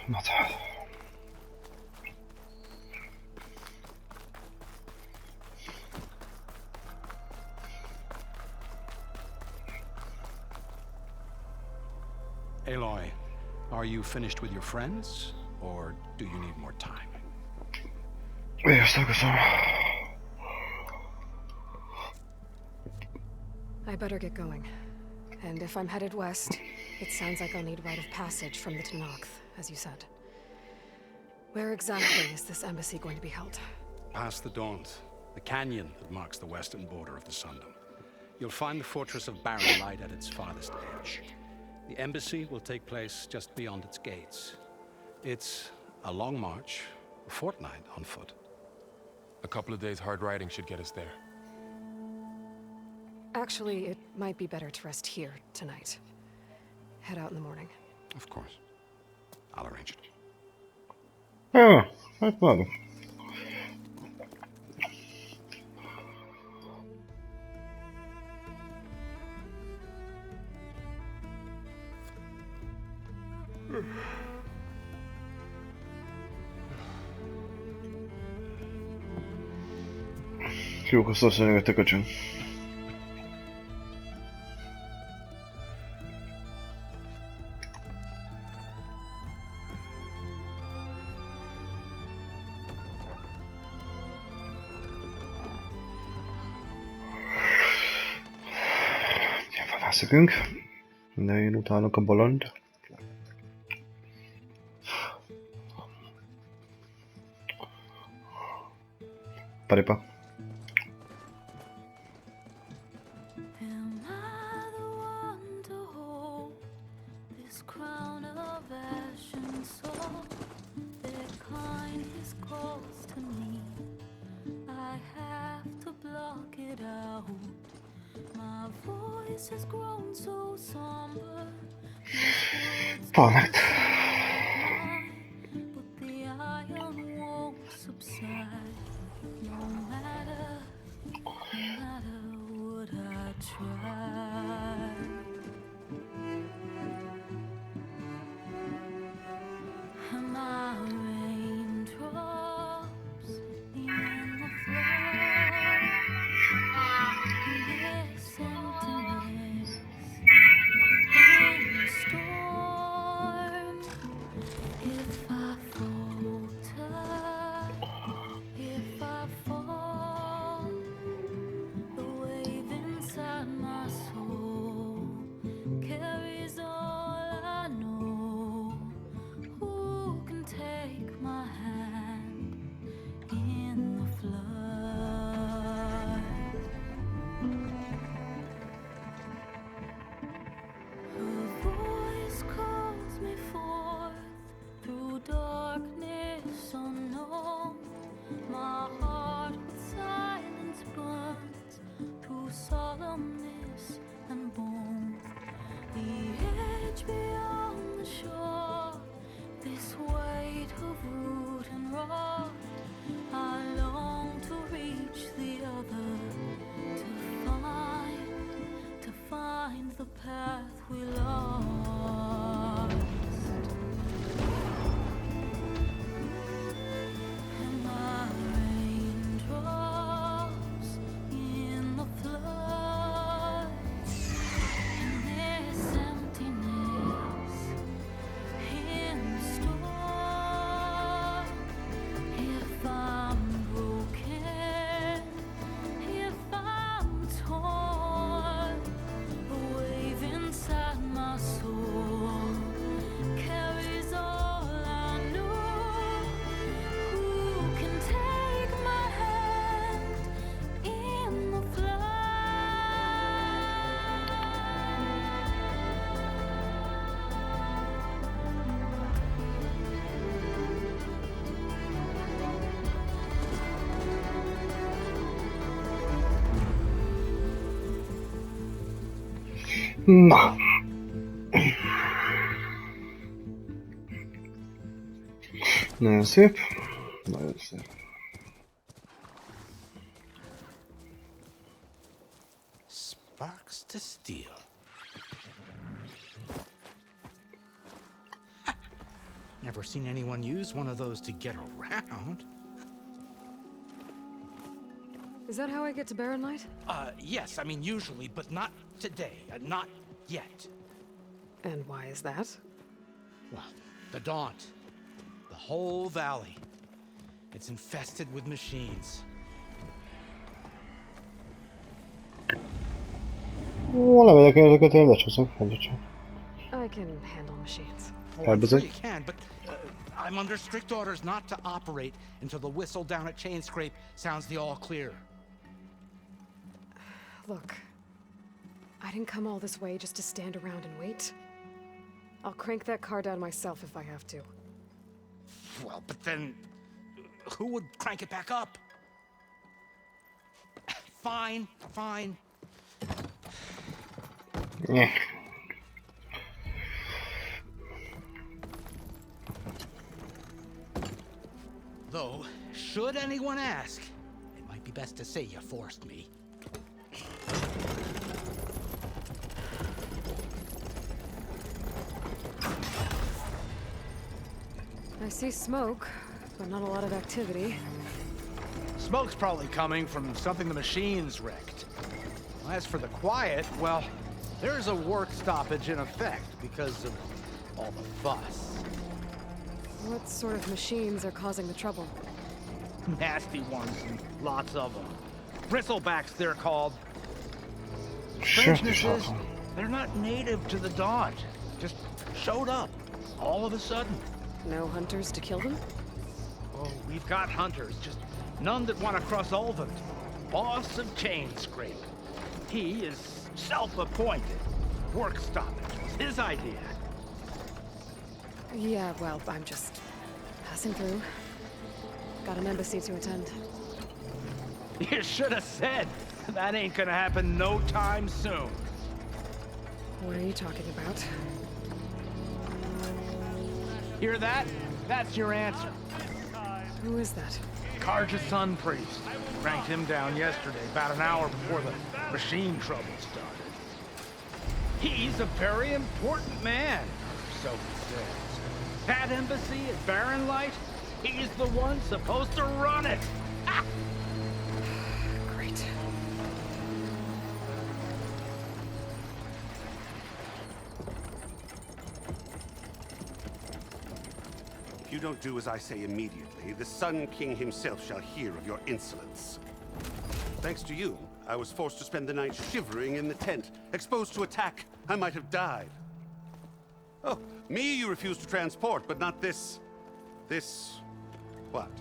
Na tehát. Aloy, are you finished with your friends, or do you need more time? Ezt köszönöm. I better get going. And if I'm headed west, it sounds like I'll need rite of passage from the Tenakth, as you said. Where exactly is this embassy going to be held? Past the Daunt, the canyon that marks the western border of the Sundom. You'll find the fortress of Barren Light at its farthest edge. The embassy will take place just beyond its gates. It's a long march, a fortnight on foot. A couple of days hard riding should get us there. Actually, it might be better to rest here tonight. Head out in the morning. Of course. I'll arrange it. Ja, hát van. Kiukasztó szönyeget a köcsön. Felszökünk. De én utálok a bolond. Paripa. Parlament. Na. Nagyon szép. Nagyon szép. Sparks to steel. Never seen anyone use one of those to get around. Is that how I get to Barren Light? Yes, I mean usually, but not today. Not yet. And why is that? Well, the Daunt. The whole valley. It's infested with machines. Valamelyik ezeket én lecsúszom, egyet sem. I can handle machines. Oh, I'm Elbizony. sure you can, but I'm under strict orders not to operate until the whistle down at Chain Scrape sounds the all clear. Look, I didn't come all this way just to stand around and wait. I'll crank that car down myself if I have to. Well, but then who would crank it back up? Fine, fine. Nyeh. Though, should anyone ask, it might be best to say you forced me. I see smoke, but not a lot of activity. Smoke's probably coming from something the machines wrecked. As for the quiet, well, there's a work stoppage in effect because of all the fuss. What sort of machines are causing the trouble? Nasty ones, and lots of them. Bristlebacks, they're called. Sure, Strangeness is, sure. they're not native to the Daunt. Just showed up, all of a sudden. No hunters to kill them? Oh, we've got hunters, just none that want to cross Ulvund. Boss of Chain Scrape. He is self-appointed. Work stoppage was his idea. Yeah, well, I'm just passing through. Got an embassy to attend. You should have said. That ain't gonna happen no time soon. What are you talking about? Hear that? That's your answer. Who is that? Karja's Sun Priest. Cranked him down yesterday, about an hour before the machine trouble started. He's a very important man, so he says. That embassy at Barren Light, he's the one supposed to run it. Ah! Great. If you don't do as I say immediately, the Sun King himself shall hear of your insolence. Thanks to you, I was forced to spend the night shivering in the tent. Exposed to attack, I might have died. Oh, me you refuse to transport, but not this... what?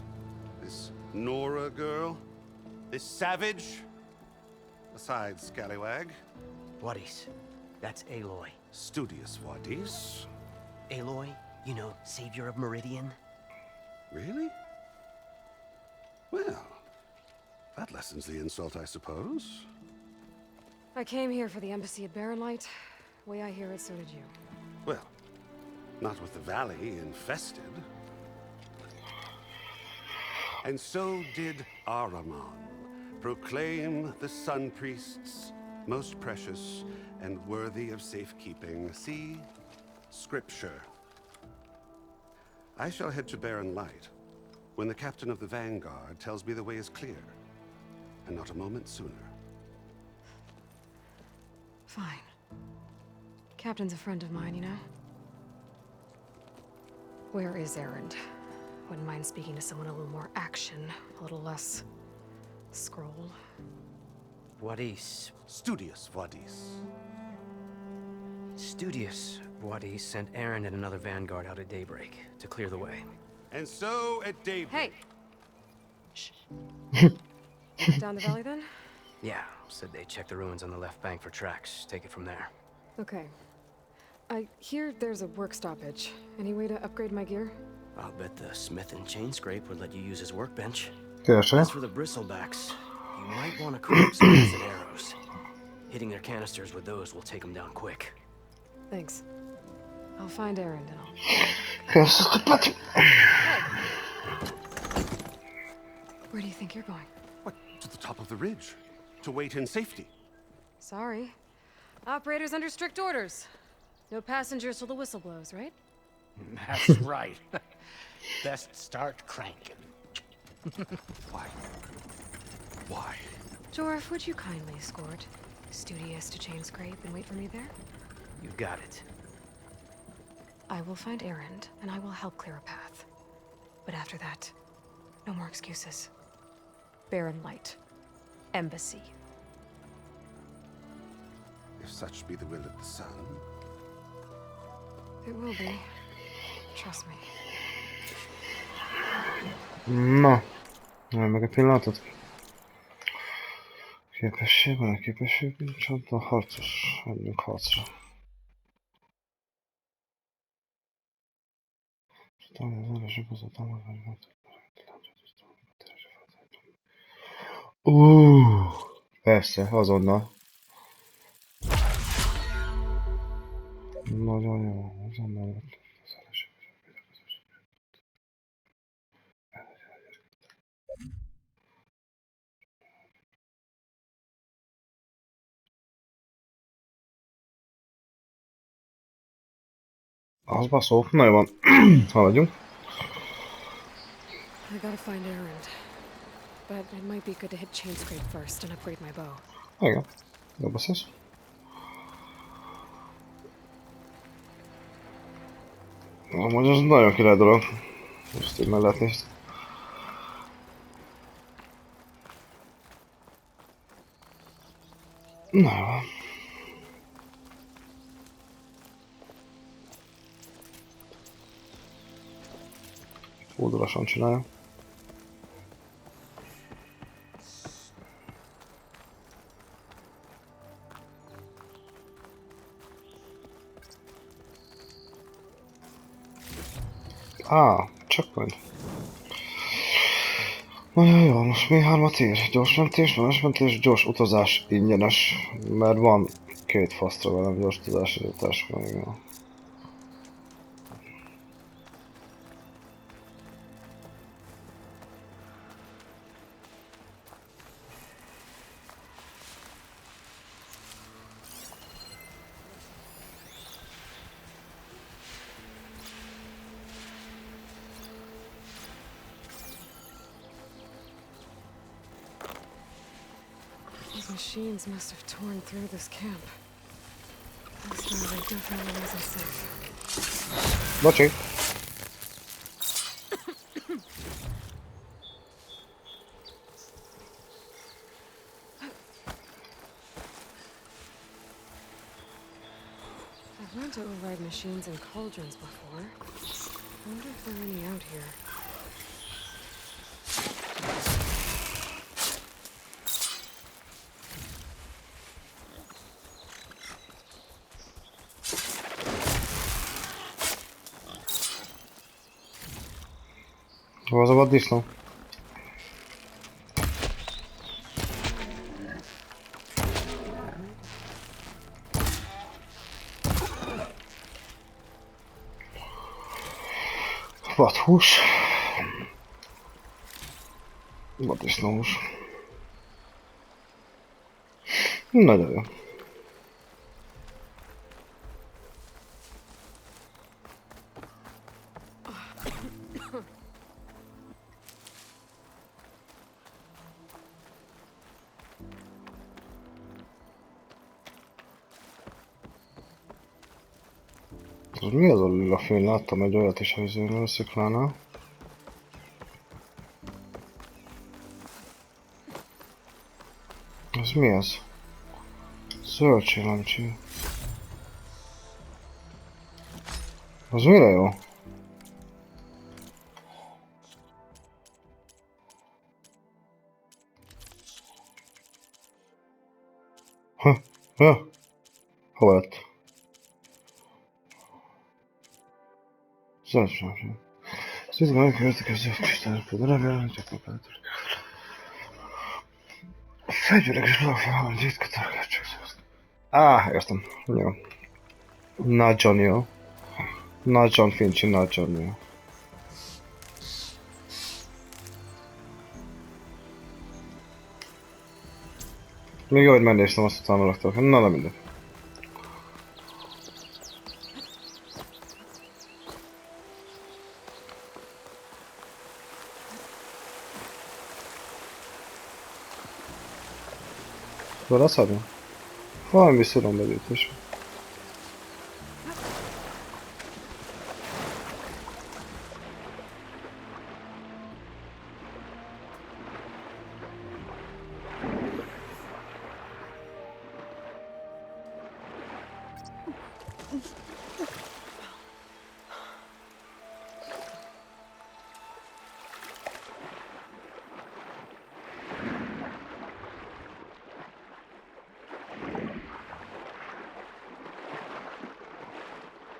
This Nora girl? This savage? Besides, scallywag. Wadis. That's Aloy. Studious Wadis. Aloy, you know, savior of Meridian. Really? Well, that lessens the insult, I suppose. I came here for the embassy at Barren Light. Way I hear it, so did you. Well, not with the valley infested. And so did Ahriman, proclaim the Sun Priests most precious and worthy of safekeeping. See? Scripture. I shall head to Barren Light when the captain of the Vanguard tells me the way is clear, and not a moment sooner. Fine. Captain's a friend of mine, you know? Where is Erend? Wouldn't mind speaking to someone a little more action, a little less... scroll. Wadis. Studious Wadis. Studious Wadis sent Aaron and another vanguard out at daybreak to clear the way. And so at daybreak... Hey! Shh. Down the valley, then? Yeah, said they checked the ruins on the left bank for tracks. Take it from there. Okay. I hear there's a work stoppage. Any way to upgrade my gear? I'll bet the smith and chain scrape would let you use his workbench. Kieső. As for the bristlebacks, you might want to crack some acid arrows. Hitting their canisters with those will take them down quick. Thanks. I'll find Erend and I'll... Köszönöm. Where do you think you're going? What? To the top of the ridge. To wait in safety. Sorry. Operator's under strict orders. No passengers till the whistle blows, right? That's right. Best start cranking. Why? Why? Jorf, would you kindly escort Studious to Chain Scrape and wait for me there? You got it. I will find Erend, and I will help clear a path. But after that, no more excuses. Barren Light. Embassy. If such be the will of the sun. It will be. Trust me. Na, várj meg egy pillanatot. Képesség, van a képesség, csanta, harcos, menjünk harcra. Persze, azonnal. Nagyon jó, azonnal. Az baszó, na jó van, haladjunk. I gotta find Erend. But it might be good to hit Chain Scrape first and upgrade my bow. Igen, jó beszélsz. Amúgy az nagyon király dolog. Most így mellett nézd. Na jó van. Ódorosan csinálja. Checkpoint. Nagyon jó, most mi hármat ír? Gyors mentés, gyors utazás ingyenes. Mert van két fasztra velem gyors utazás utás meg. These machines must have torn through this camp. This one definitely wasn't safe. Bocsi. I've learned to override machines in cauldrons before. I wonder if there are any out here. Hol az a vaddisznó? Vadhús. Vaddisznóhús. Nagyon jó. Mi az a lila fény? Láttam egy olyat is a vizéről, a sziklánál. Ez mi ez? Zöld csillámcső. Az mire jó? Ja. Hol lett? Zöld csillámcső. Szűzgál megkövezik a zöld kristályokból, de remélem, csak a pátor. Fegyverek és blokfál, ritka tarkácsok. Értem. Jó. Nagyon jó. Nagyon fincsi, nagyon jó. Még jó, hogy megnéztem, azt utána laktak. Na, nem mindegy. Beleszedni? Valami szalombegyűjtés.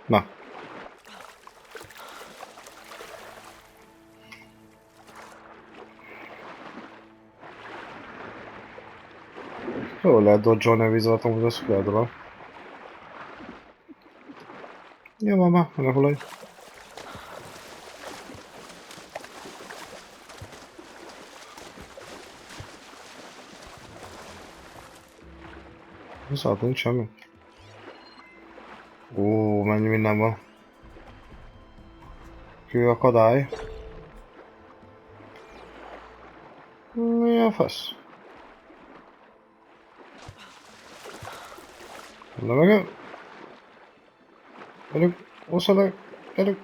Na. Jól lehet dodge-olni a vízalaton, hogy az szuper dolog. Jó van már, ne hullaj. Viszont nincs semmi. Ó, mennyi minden van. Kő akadály. Mi a fasz? Na meg... Gyerünk, úszanak, gyerünk.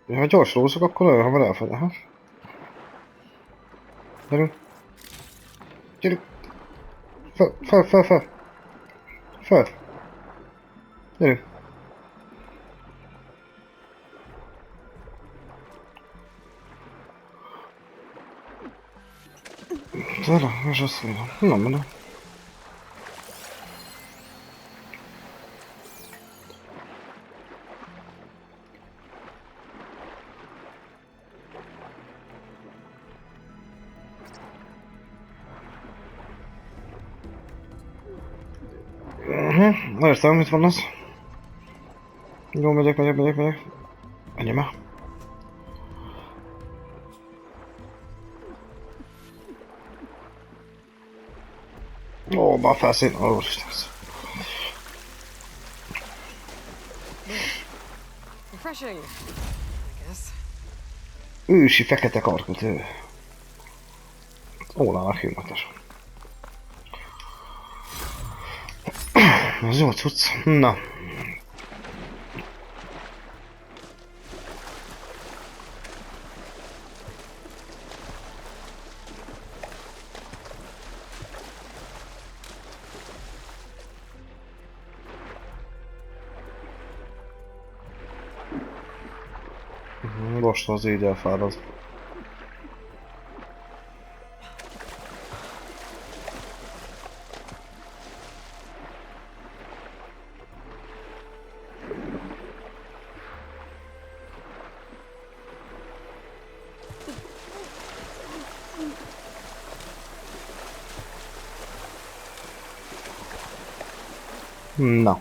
Ja, ha gyorsra úszok, akkor olyan hamar elfed, aha. Gyerünk. Gyerünk. Fel. Fel. Gyerünk. Gyere, és azt mondom. Na, mondom. Értem, mit van az? Jó, megyek. Menj már. Ó, már felszín. Ó, Isten. Refreshing, I guess. Ősi fekete karkötő. Ólának hímatos. Ez jó cucc. Na. Most az így elfárad. Na.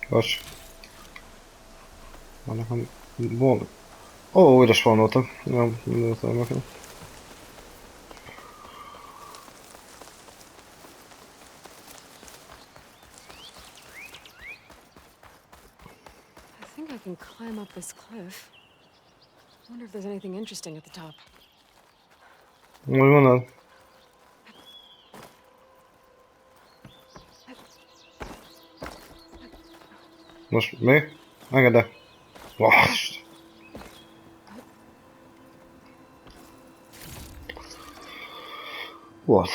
Bocs. Van nekem... Bol... Ó, újra spawnoltak. Nem, nem tudom. I think I can climb up this cliff. Wonder if there's anything interesting at the top. Úgy mondod? Most mi? Engedd el. Most. What?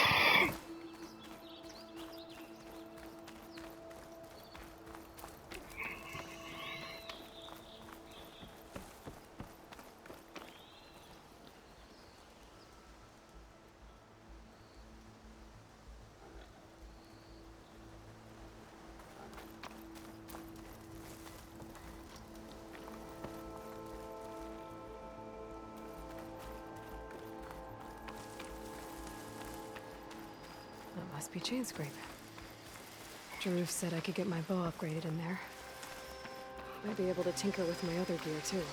That must be chain scrape. Jaruf said I could get my bow upgraded in there. Might be able to tinker with my other gear too.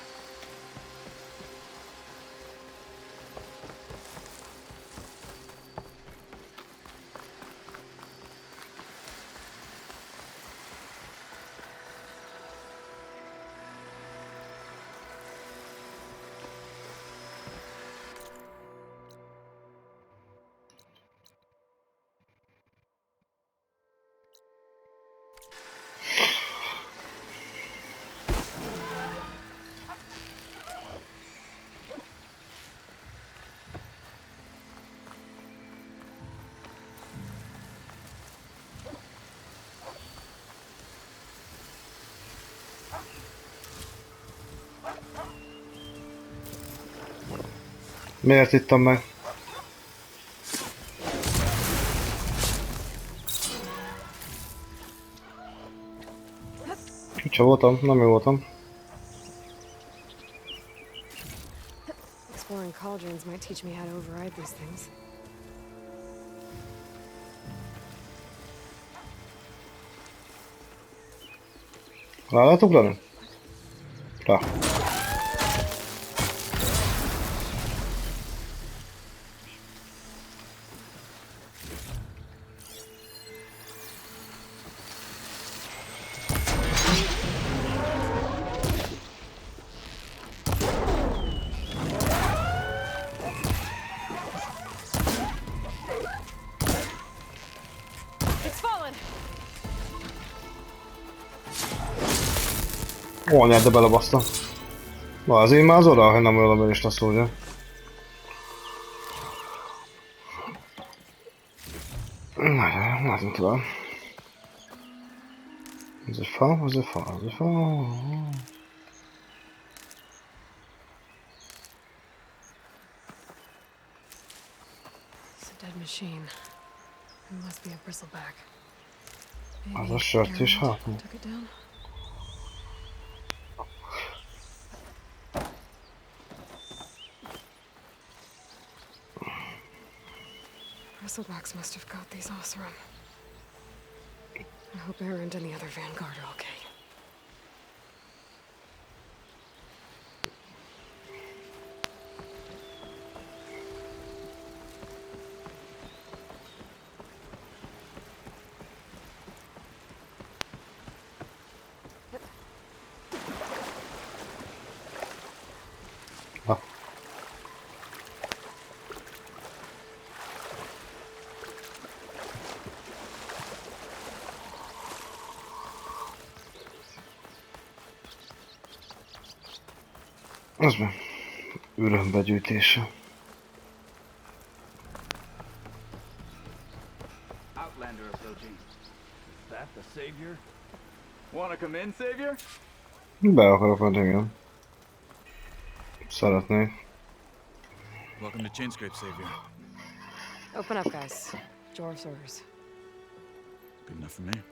Miért ittam meg? Csúcsa voltam, nem jó voltam. Exploring cauldrons might teach me how to override these things. Rá lehet ugrani? Rá. It's fallen! Ó, nyert, de belebasztam. Na, azért már az oda, hogy nem olyan is lesz ugye. Na, látunk tovább. Ez egy fa, ez egy fa, ez egy fa. It's a dead machine. It must be a bristleback. Az a sört is, hát. Took it down. Bristlebacks must have got these Osram. I hope Aaron and any other vanguard are okay. Na. Az meg ürömbegyűjtése. Outlander approaching. Is that the savior? Wanna come in, savior? Be akarok menni, igen. Szeretnék. Welcome to Chainscrape, Savior. Open up, guys. Jorv's orders. Good enough for me.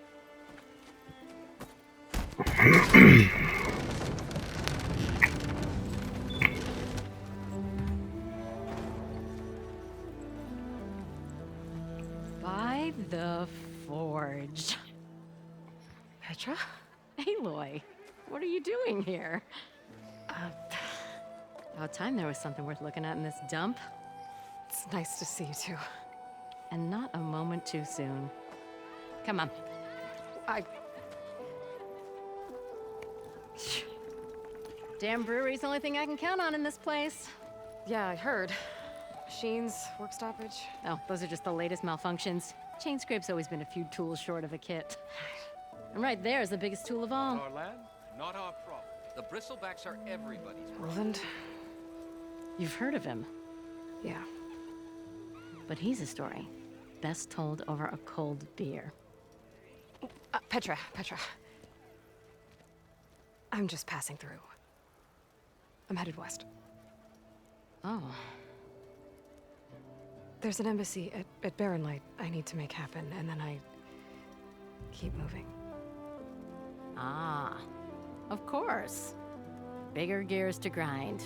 By the forge. Petra? Aloy, what are you doing here? About time there was something worth looking at in this dump. It's nice to see you too. And not a moment too soon. Come on. Damn brewery's the only thing I can count on in this place. Yeah, I heard. Machines, work stoppage. Oh, those are just the latest malfunctions. Chainscrape's always been a few tools short of a kit. And right there is the biggest tool of all. Our lad, not our problem. The bristlebacks are everybody's problem. Roland? You've heard of him, Yeah. but he's a story best told over a cold beer. Petra. I'm just passing through. I'm headed west. Oh, There's an embassy at Barren Light I need to make happen, and then I keep moving. ah, of course. Bigger gears to grind.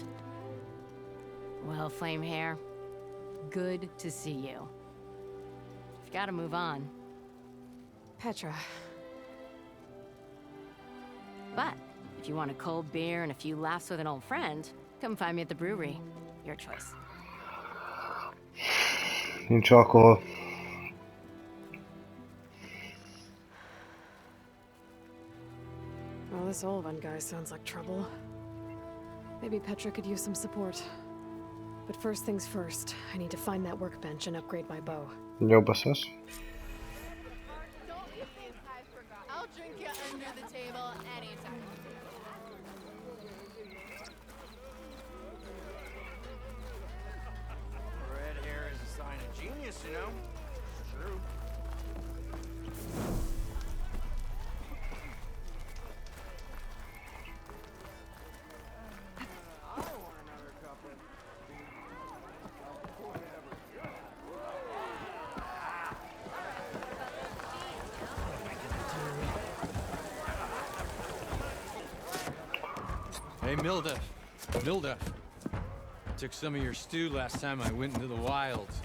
Well, Flame Hair, good to see you. You've got to move on. Petra. But if you want a cold beer and a few laughs with an old friend, come find me at the brewery. Your choice. Nincs alkohol. Well, this Olvan guy sounds like trouble. Maybe Petra could use some support. But first things first, I need to find that workbench and upgrade my bow. Jó beszélsz. I'll drink you under the table anytime. Red hair is a sign of genius, you know? True. Hey, Milda. Took some of your stew last time I went into the wilds.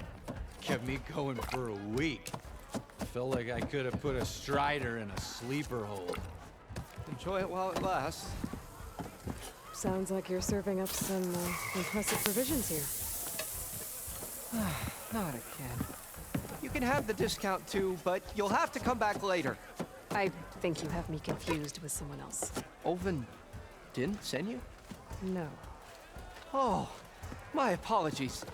Kept me going for a week. Felt like I could have put a strider in a sleeper hold. Enjoy it while it lasts. Sounds like you're serving up some impressive provisions here. Not again. You can have the discount too, but you'll have to come back later. I think you have me confused with someone else. Olvin didn't send you? No. Oh, my apologies.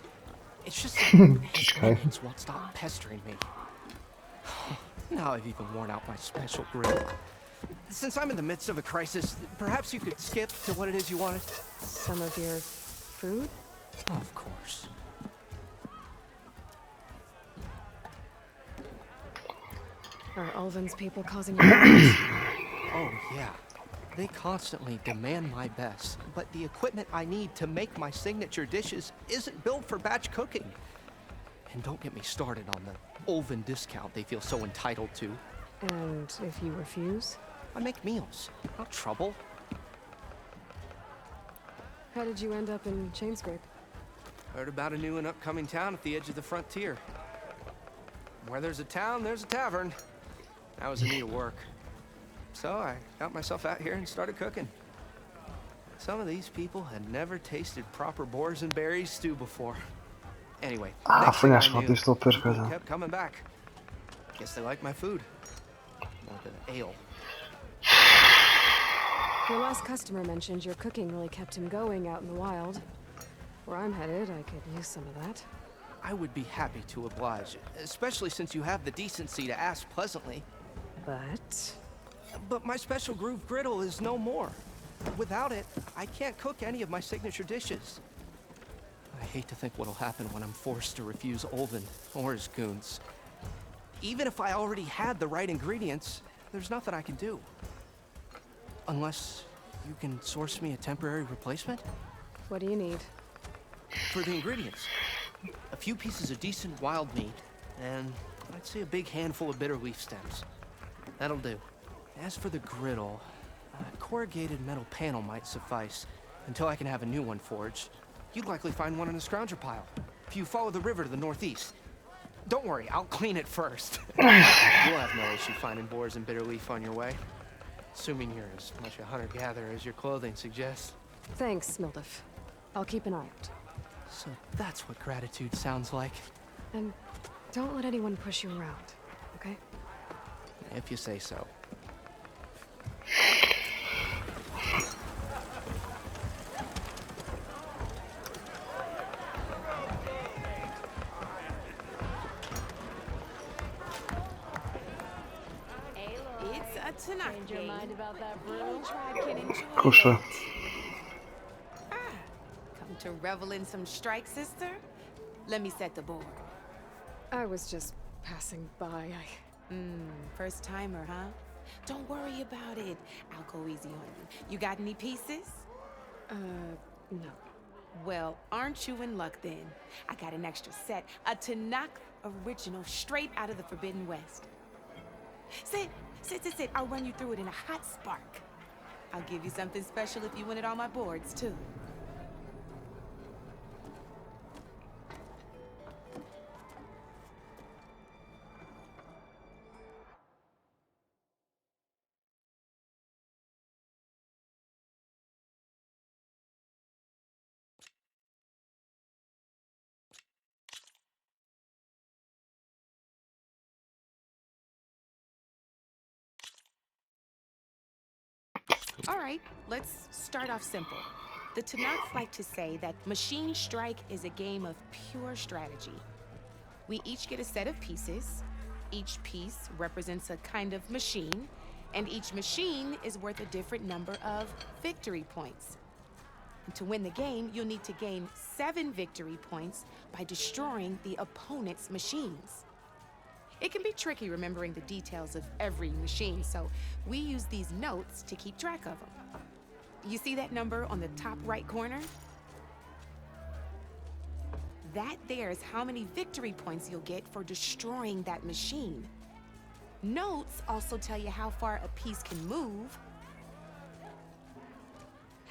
It's just Okay. minions won't stop pestering me. Now I've even worn out my special grill. Since I'm in the midst of a crisis, perhaps you could skip to what it is you wanted? Some of your food? Of course. Are Ulvin's people causing you problems? Oh, yeah. They constantly demand my best, but the equipment I need to make my signature dishes isn't built for batch cooking. And don't get me started on the Ulvin discount they feel so entitled to. And if you refuse? I make meals, not trouble. How did you end up in Chainscrape? Heard about a new and upcoming town at the edge of the frontier. Where there's a town, there's a tavern. I was in need of work. So I got myself out here and started cooking. Some of these people had never tasted proper boars and berries stew before. Anyway, next thing I Fanyás knew, tisztó people pörköd. kept coming back. Guess they like my food. Or the ale. Your last customer mentioned your cooking really kept him going out in the wild. Where I'm headed, I could use some of that. I would be happy to oblige, especially since you have the decency to ask pleasantly. But my special groove griddle is no more. Without it, I can't cook any of my signature dishes. I hate to think what'll happen when I'm forced to refuse Olvin or his goons. Even if I already had the right ingredients, there's nothing I can do. Unless you can source me a temporary replacement? What do you need? For the ingredients, a few pieces of decent wild meat, and I'd say a big handful of bitter leaf stems. That'll do. As for the griddle, a corrugated metal panel might suffice until I can have a new one forged. You'd likely find one in a scrounger pile if you follow the river to the northeast. Don't worry, I'll clean it first. You'll have no issue finding boars and bitter leaf on your way. Assuming you're as much a hunter-gatherer as your clothing suggests. Thanks, Mildif. I'll keep an eye out. So that's what gratitude sounds like. And don't let anyone push you around, okay? If you say so. It's a tonight. Change your mind about that brew? Tribe can enjoy Kuszę. it. Come to revel in some strike, sister? Let me set the board. I was just passing by. First timer, huh? Don't worry about it. I'll go easy on you. You got any pieces? No. Well, aren't you in luck then? I got an extra set, a Tanakh original, straight out of the Forbidden West. Sit. I'll run you through it in a hot spark. I'll give you something special if you win it on my boards, too. All right, let's start off simple. The Tanakh like to say that Machine Strike is a game of pure strategy. We each get a set of pieces. Each piece represents a kind of machine, and each machine is worth a different number of victory points. And to win the game, you'll need to gain 7 victory points by destroying the opponent's machines. It can be tricky remembering the details of every machine, so we use these notes to keep track of them. You see that number on the top right corner? That there is how many victory points you'll get for destroying that machine. Notes also tell you how far a piece can move,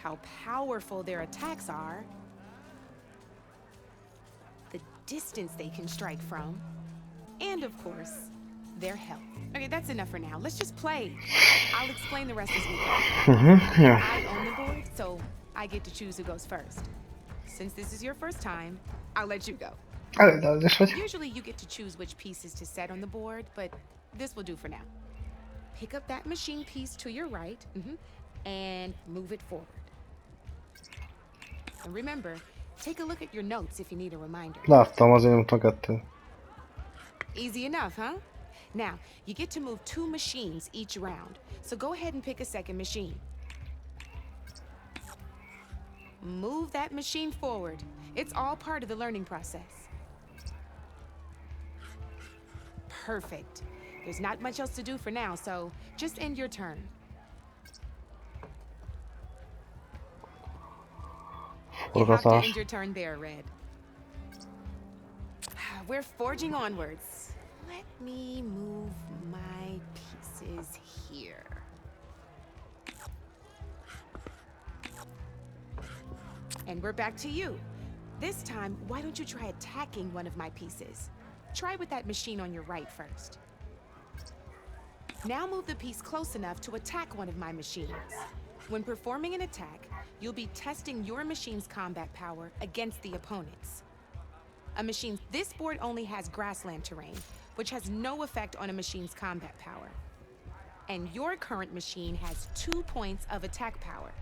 how powerful their attacks are, the distance they can strike from, and of course, their health. Okay, that's enough for now. Let's just play. I'll explain the rest as we go. Yeah. I own the board, so I get to choose who goes first. Since this is your first time, I'll let you go. Usually you get to choose which pieces to set on the board, but this will do for now. Pick up that machine piece to your right, and move it forward. And remember, take a look at your notes if you need a reminder. Láttam, azért nyomtam 2. Easy enough, huh? Now, you get to move 2 machines each round, so go ahead and pick a second machine. Move that machine forward. It's all part of the learning process. Perfect. There's not much else to do for now, so just end your turn. You have to end your turn there, Red. We're forging onwards. Let me move my pieces here. And we're back to you. This time, why don't you try attacking one of my pieces? Try with that machine on your right first. Now move the piece close enough to attack one of my machines. When performing an attack, you'll be testing your machine's combat power against the opponent's. This board only has grassland terrain, which has no effect on a machine's combat power. And your current machine has 2 points of attack power.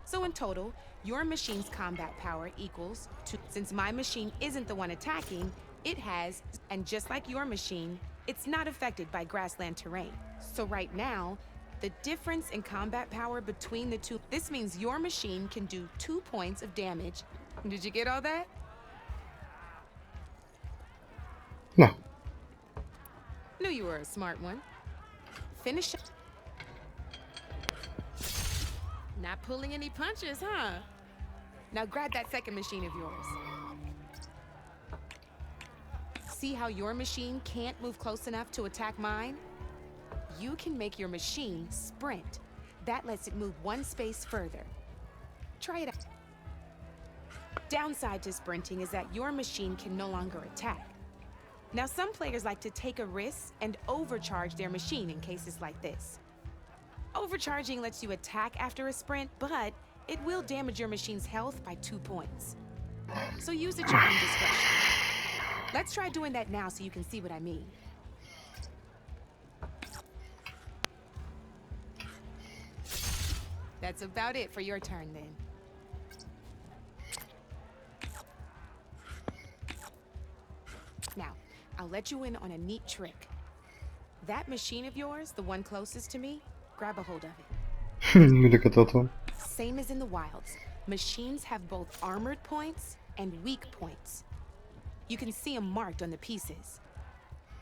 So in total, your machine's combat power equals 2. Since my machine isn't the one attacking, it has, and just like your machine, it's not affected by grassland terrain. So right now, the difference in combat power between the two, this means your machine can do 2 points of damage. Did you get all that? No. Knew you were a smart one. Finish. Not pulling any punches, huh? Now grab that second machine of yours. See how your machine can't move close enough to attack mine? You can make your machine sprint. That lets it move 1 space further. Try it out. Downside to sprinting is that your machine can no longer attack. Now, some players like to take a risk and overcharge their machine in cases like this. Overcharging lets you attack after a sprint, but it will damage your machine's health by 2 points. So use at your own discretion. Let's try doing that now so you can see what I mean. That's about it for your turn, then. Now, I'll let you in on a neat trick. That machine of yours, the one closest to me, grab a hold of it. Same as in the wilds, machines have both armored points and weak points. You can see them marked on the pieces.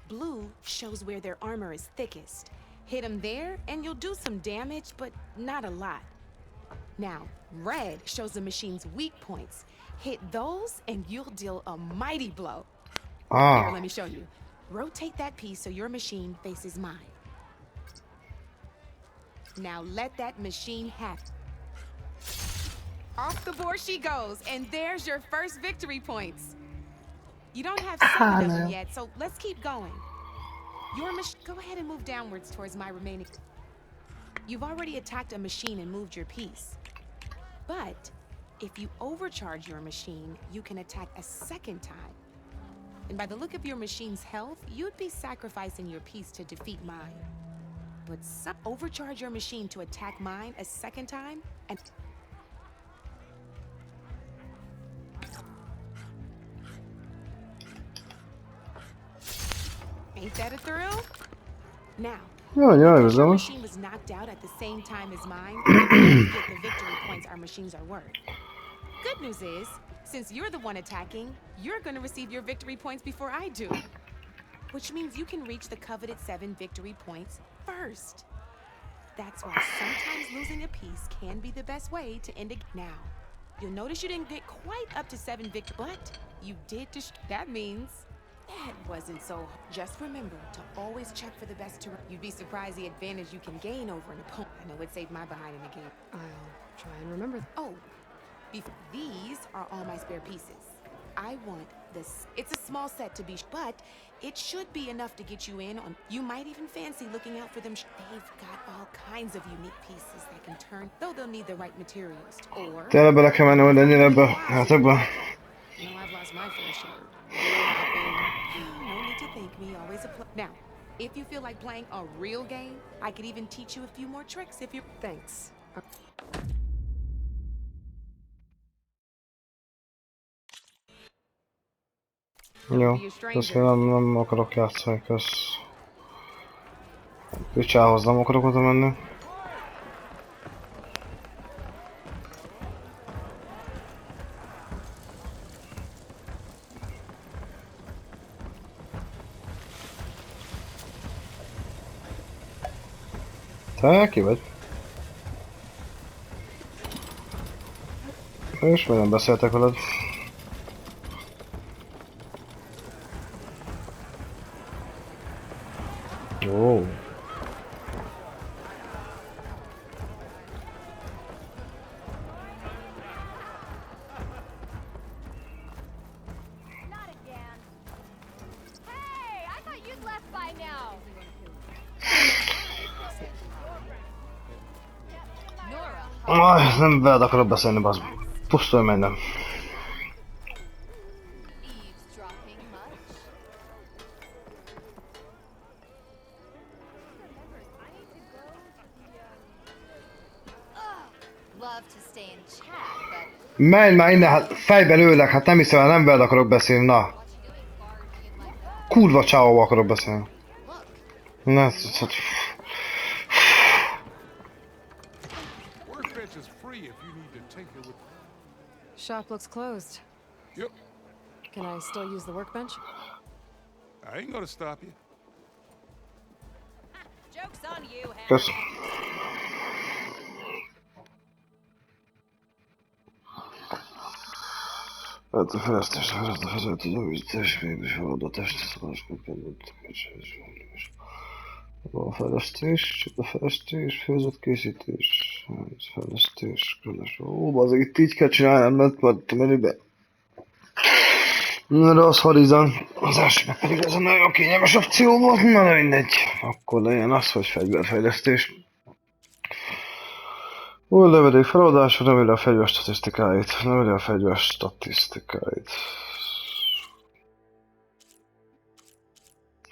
Blue shows where their armor is thickest. Hit them there and you'll do some damage, but not a lot. Now, red shows the machine's weak points. Hit those and you'll deal a mighty blow. Here, let me show you. Rotate that piece so your machine faces mine. Now let that machine have it. Off the board she goes, and there's your first victory points. You don't have 7 of them yet, so let's keep going. Your machine, go ahead and move downwards towards my remaining. You've already attacked a machine and moved your piece. But if you overcharge your machine, you can attack a second time. And by the look of your machine's health, you'd be sacrificing your piece to defeat mine. But overcharge your machine to attack mine a second time, and ain't that a thrill? Now, because your machine was knocked out at the same time as mine, you get the victory points our machines are worth. Good news is, since you're the one attacking, you're gonna receive your victory points before I do. Which means you can reach the coveted 7 victory points first. That's why sometimes losing a piece can be the best way to end it. Now, you'll notice you didn't get quite up to 7 victory, but you did. That means That wasn't so. Just remember to always check for the best terrain. You'd be surprised the advantage you can gain over an opponent. I know it saved my behind in the game. I'll try and remember. Oh, these are all my spare pieces. I want this. It's a small set to be, but it should be enough to get you in on. You might even fancy looking out for them. They've got all kinds of unique pieces that can turn, though they'll need the right materials. Or Tényleg bele kell menni, hogy ennyire ebbe. Hát ebbe. no, I've lost my fair share. No need to thank me. Always a now, if you feel like playing a real game, I could even teach you a few more tricks if you're. Thanks. Jó, köszönöm, nem akarok játszani, kösz. Picsához nem akarok oda menni. Te ki vagy? És miért nem beszéltek veled? Ó. Nem veled akarok beszélni, bazd. Pusztulj meg, nem. Menj már innen, hát fejbe lőlek, hát nem hiszem, nem veled akarok beszélni, na. Kurva csávóval akarok beszélni. Na, hát... Shop looks closed. Yep. Can I still use the workbench? I ain't gonna stop you. Joke's on you, Kösz. Hát a fejlesztés, a vezető gyógyítás, mégis feladatest, a fejlesztés, főzetkészítés, fejlesztés, különös. Ó, bazeg, itt így kell csinálni, mert a menübe. Rossz horizon. Az első pedig ez a nagyon kényelmes opció volt, na mindegy. Akkor legyen az, hogy fegyverfejlesztés. Új levedék feladása, növeli a fegyver statisztikáit. Növeli a fegyver statisztikáit.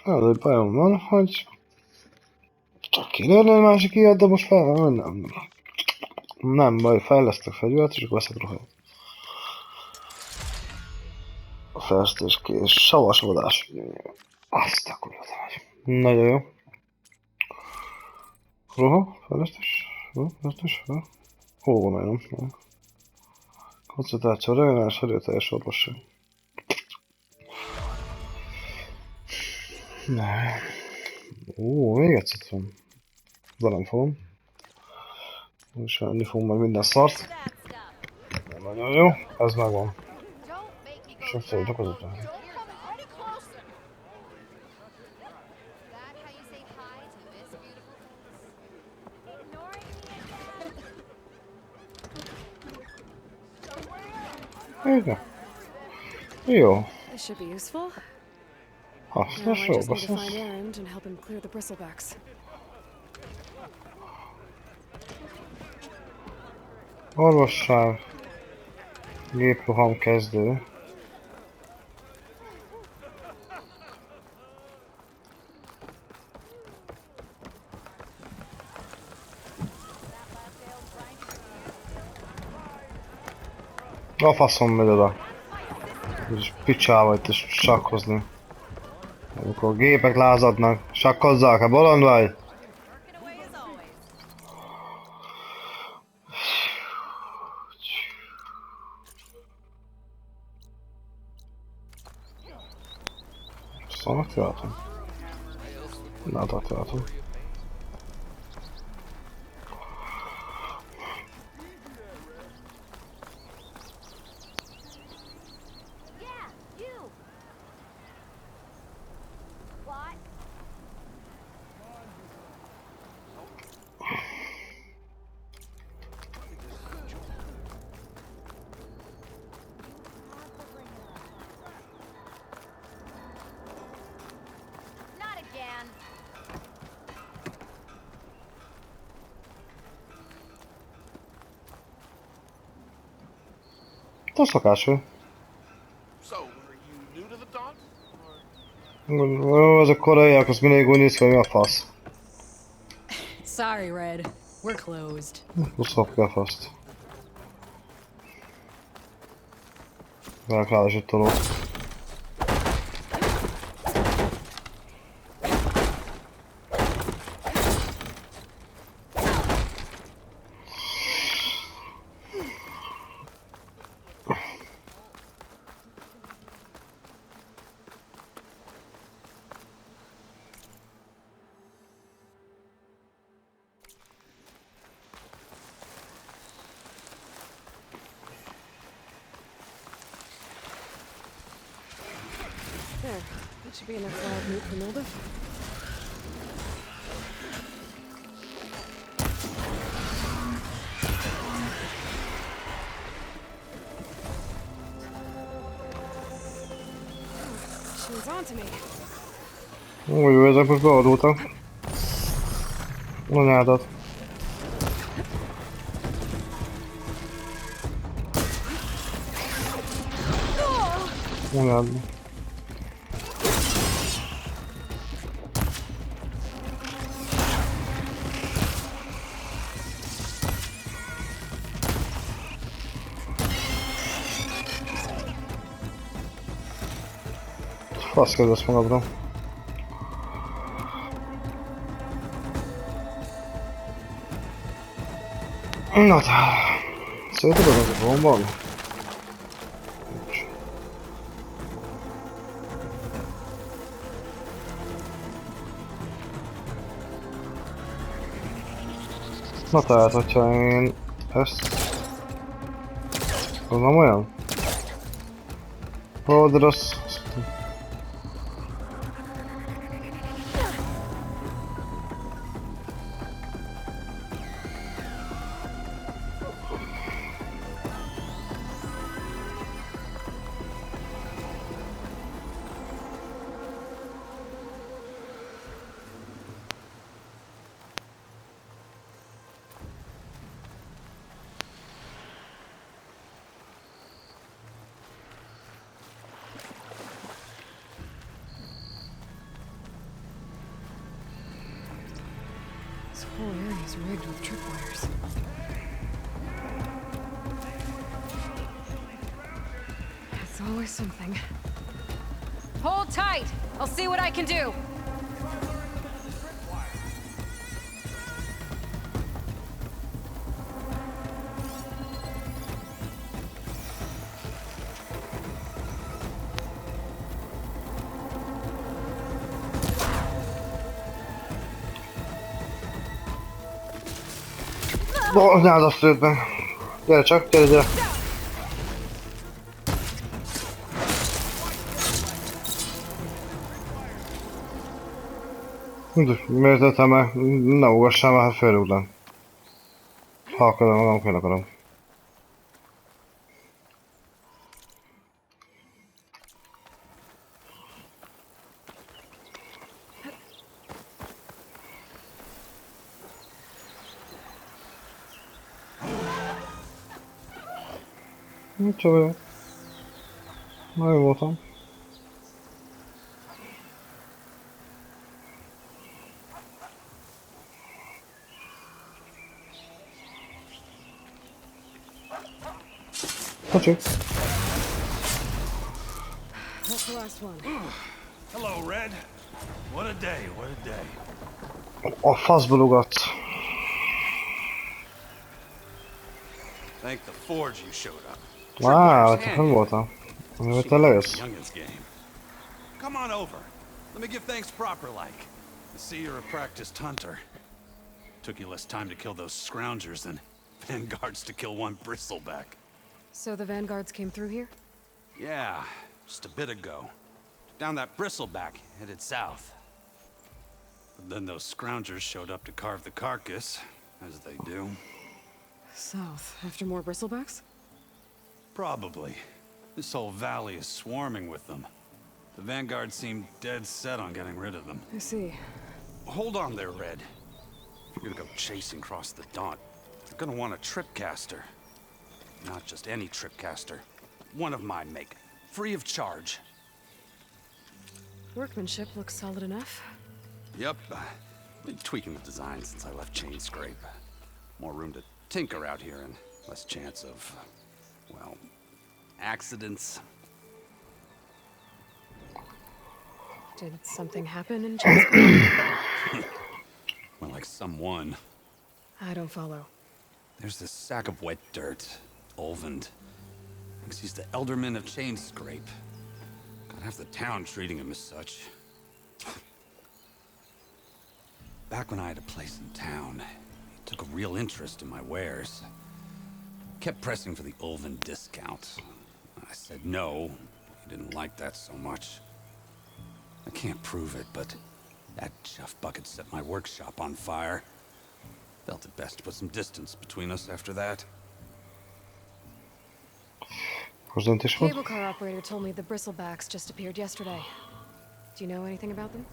Az egy bajom van, hogy... Csak kéne egy másik ilyet, de most nem baj, fejlesztek fegyvert, és akkor veszek ruhát. A fejlesztés kész, savasodás. Azt a kurva vagy. Nagyon jó. Ruha, fejlesztés. Fejlesztés, hol van nem? Koncentráció, regionális erőteljes orvosság. Ne. Ó, még egyszer van. De nem fogom. És enni fogom meg minden szart. Nagyon jó, ez megvan. Sokszor gyakorlatilag. Igen. Jó. This should be useful. Hasznos, Now I jó, just need to basszus. find Erend and help him clear the bristlebacks. Orvosság. Gépruham kezdő. A faszom megy oda. És picsába itt is sakkozni. Amikor a gépek lázadnak, sakkozzák, a bolond vagy? Szóval teátom. Na, a teátom. A szakásfő. So, are you new to the Daunt? Ó, ezek koreaiak, az mindig úgy néz ki, hogy mi a fasz. Sorry, Red. We're closed. Buszok ki a faszt. Velek rá is egy toló. There. That should be enough wild meat for Nilda. She was on to me. Ó, jó, ezek most beadultak. Anyádat. Anyád. Fasz kezdesz magadra. Na tehát. Szerinted az a bomban? Na tehát, hogyha én ezt... Az nem olyan? Ó, de rossz... This whole area is rigged with tripwires. It's always something. Hold tight! I'll see what I can do! Ó, anyádat lőtt be. Gyere csak, gyere, gyere. Miért tettem meg? Ne ugassál már, hát fölrúglak. Ha akarom, magam kell akarom. Micsoda? Nagyon voltam. Pacsik. That's the last one. Hello, Red. What a day, what a day. A faszból ugatsz. Thank the Forge you showed up. Wow, csak nem voltam. Amit te lejössz. Youngin's game. Come on over. Let me give thanks proper like. I see you're a practiced hunter. Took you less time to kill those scroungers than vanguards to kill one bristleback. So the vanguards came through here? Yeah, just a bit ago. Down that bristleback, headed south. But then those scroungers showed up to carve the carcass, as they do. South, after more bristlebacks? Probably. This whole valley is swarming with them. The vanguard seemed dead set on getting rid of them. I see. Hold on there, Red. If you're gonna go chasing across the Daunt, you're gonna want a tripcaster. Not just any tripcaster. One of my make. Free of charge. Workmanship looks solid enough. Yep. Been tweaking the design since I left Chain Scrape. More room to tinker out here and less chance of, well, accidents. Did something happen in Chain Well, like someone. I don't follow. There's this sack of wet dirt. Olvend. Thinks he's the alderman of Chain Scrape. Got half the town treating him as such. Back when I had a place in town, he took a real interest in my wares. Kept pressing for the Olvend discount. I said no. He didn't like that so much. I can't prove it, but that chuff bucket set my workshop on fire. Felt it best to put some distance between us after that. Cable car operator told me the bristlebacks just appeared yesterday. Do you know anything about them?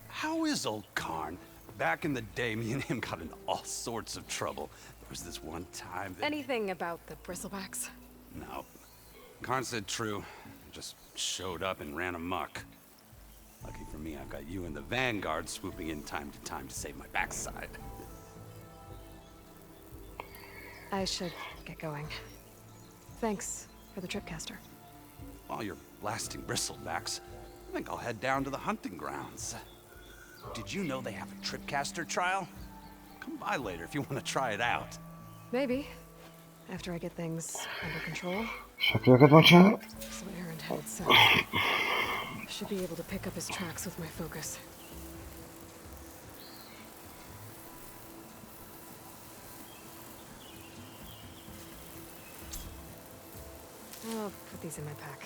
How is old Karn? Back in the day, me and him got into all sorts of trouble. There was this one time that... Anything about the bristlebacks? No. Karn said true. Just showed up and ran amok. Lucky for me, I've got you and the Vanguard swooping in time to save my backside. I should get going. Thanks for the tripcaster. While you're blasting bristlebacks, I think I'll head down to the hunting grounds. Did you know they have a tripcaster trial? Come by later if you want to try it out. Maybe. After I get things under control. So Aaron headed south. Should be able to pick up his tracks with my focus. I'll put these in my pack.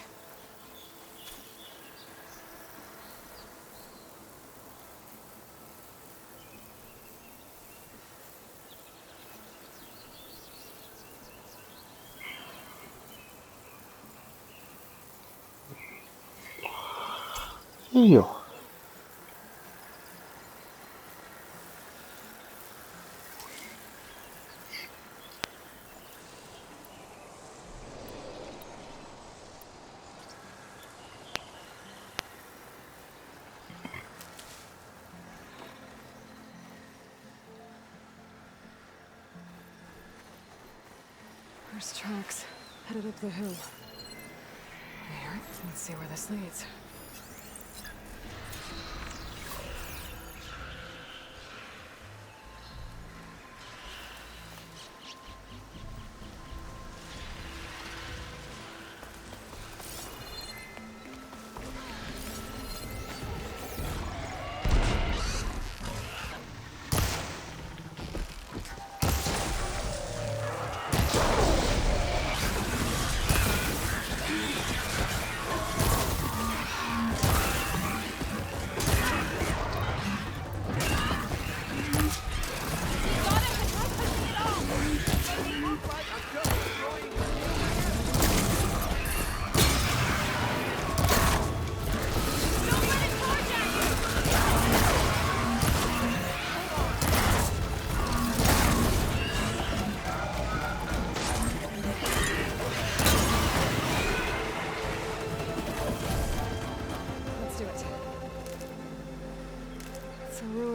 Jó. First tracks headed up the hill. Alright, let's see where this leads.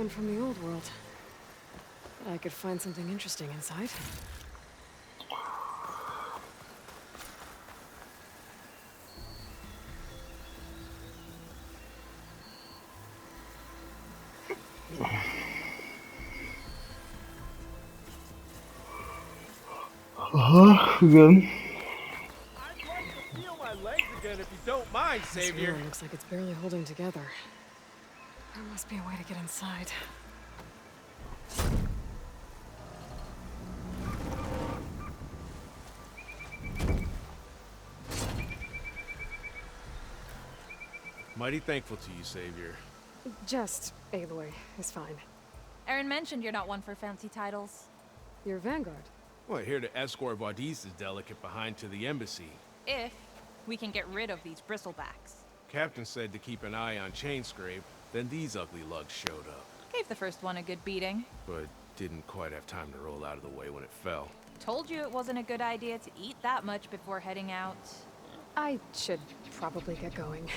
From the old world. I could find something interesting inside. Good. I'd like to feel my legs again if you don't mind, Savior. This room looks like it's barely holding together. There must be a way to get inside. Mighty thankful to you, Savior. Just Aloy is fine. Aaron mentioned you're not one for fancy titles. You're Vanguard. Well, here to escort Vaudice's delegate behind to the embassy. If we can get rid of these bristlebacks. Captain said to keep an eye on Chain Scrape, then these ugly lugs showed up. Gave the first one a good beating. But didn't quite have time to roll out of the way when it fell. Told you it wasn't a good idea to eat that much before heading out. I should probably get going.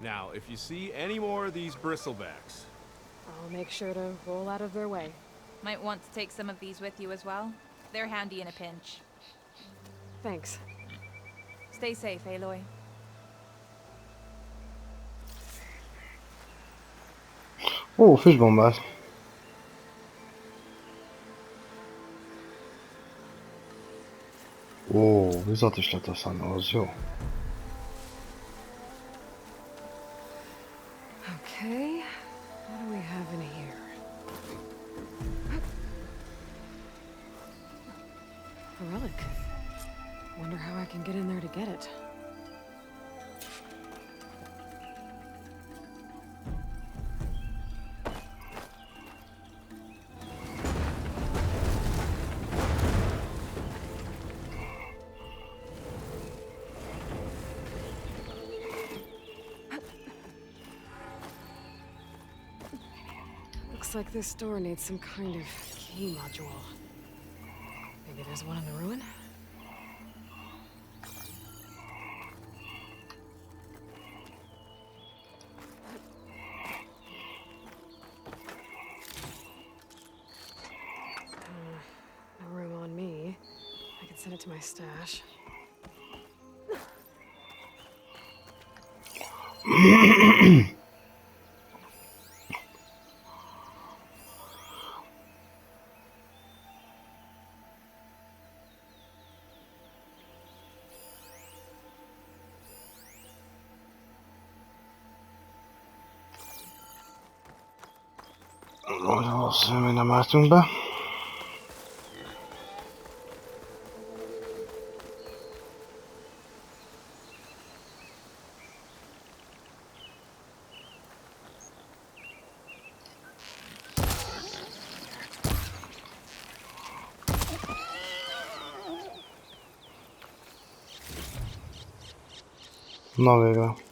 Now, if you see any more of these bristlebacks... I'll make sure to roll out of their way. Might want to take some of these with you as well. They're handy in a pinch. Thanks. Stay safe, Aloy. Ó, füstbombát. Ó, vizet is leteszem, az jó. Okay, what do we have in here? A relic. Wonder how I can get in there to get it. Looks like this door needs some kind of key module. Maybe there's one in the ruin? No room on me. I can send it to my stash. Valószínűleg nem álltunk be. Na végre.